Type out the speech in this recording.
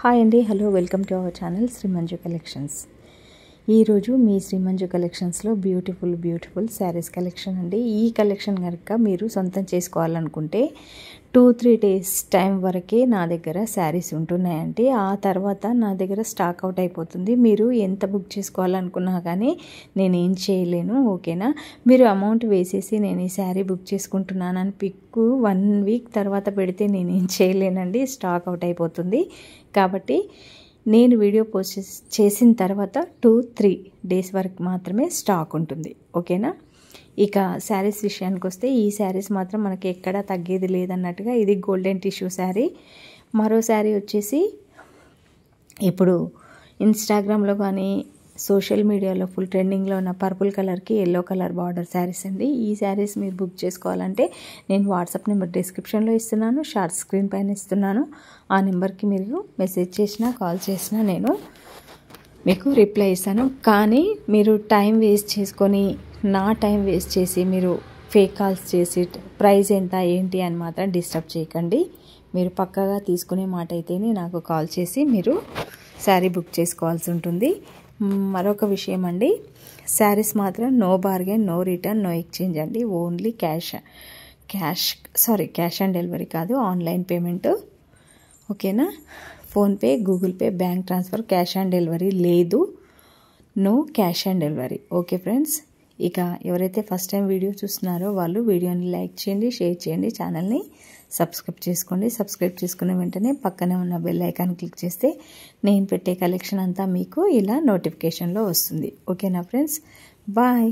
Hi అండి, hello, welcome to our channel Shri Manju collections. ఈరోజు మీ శ్రీ మంజు కలెక్షన్స్లో బ్యూటిఫుల్ శారీస్ కలెక్షన్ అండి. ఈ కలెక్షన్ కనుక మీరు సొంతం చేసుకోవాలనుకుంటే 2-3 డేస్ టైం వరకే నా దగ్గర శారీస్ ఉంటున్నాయండి. ఆ తర్వాత నా దగ్గర స్టాక్ అవుట్ అయిపోతుంది. మీరు ఎంత బుక్ చేసుకోవాలనుకున్నా కానీ నేనేం చేయలేను, ఓకేనా. మీరు అమౌంట్ వేసేసి నేను ఈ శారీ బుక్ చేసుకుంటున్నానని పిక్కు 1 వీక్ తర్వాత పెడితే నేనేం చేయలేనండి, స్టాక్ అవుట్ అయిపోతుంది. కాబట్టి నేను వీడియో పోస్ట్ చేసిన తర్వాత 2-3 డేస్ వరకు మాత్రమే స్టాక్ ఉంటుంది, ఓకేనా. ఇక శారీస్ విషయానికి వస్తే ఈ శారీస్ మాత్రం మనకి ఎక్కడా తగ్గేది లేదన్నట్టుగా ఇది గోల్డెన్ టిష్యూ శారీ. మరో శారీ వచ్చేసి ఇప్పుడు ఇన్స్టాగ్రామ్లో కానీ సోషల్ మీడియాలో ఫుల్ ట్రెండింగ్లో ఉన్న పర్పుల్ కలర్కి ఎల్లో కలర్ బార్డర్ శారీస్ అండి. ఈ శారీస్ మీరు బుక్ చేసుకోవాలంటే నేను వాట్సాప్ నెంబర్ డిస్క్రిప్షన్లో ఇస్తున్నాను, షార్ట్ స్క్రీన్ పైన ఇస్తున్నాను. ఆ నెంబర్కి మీరు మెసేజ్ చేసినా కాల్ చేసినా నేను మీకు రిప్లై ఇస్తాను. కానీ మీరు టైం వేస్ట్ చేసుకొని నా టైం వేస్ట్ చేసి మీరు ఫేక్ కాల్స్ చేసి ప్రైస్ ఎంత ఏంటి అని మాత్రం డిస్టర్బ్ చేయకండి. మీరు పక్కాగా తీసుకునే మాట అయితేనే నాకు కాల్ చేసి మీరు శారీ బుక్ చేసుకోవాల్సి ఉంటుంది. మరొక విషయం అండి, శారీస్ మాత్రం no bargain, no return, no exchange అండి. ఓన్లీ క్యాష్ ఆన్ డెలివరీ కాదు, ఆన్లైన్ పేమెంట్, ఓకేనా. PhonePe, Google Pay, bank transfer, cash on delivery లేదు. No cash on delivery, okay friends. ఇక ఎవరైతే ఫస్ట్ టైం వీడియో చూస్తున్నారో వాళ్ళు వీడియోని లైక్ చేయండి, షేర్ చేయండి, ఛానల్ని సబ్స్క్రైబ్ చేసుకోండి. సబ్స్క్రైబ్ చేసుకున్న వెంటనే పక్కనే ఉన్న బెల్ ఐకాన్ క్లిక్ చేస్తే నేను పెట్టే కలెక్షన్ అంతా మీకు ఇలా నోటిఫికేషన్లో వస్తుంది, ఓకేనా ఫ్రెండ్స్. బాయ్.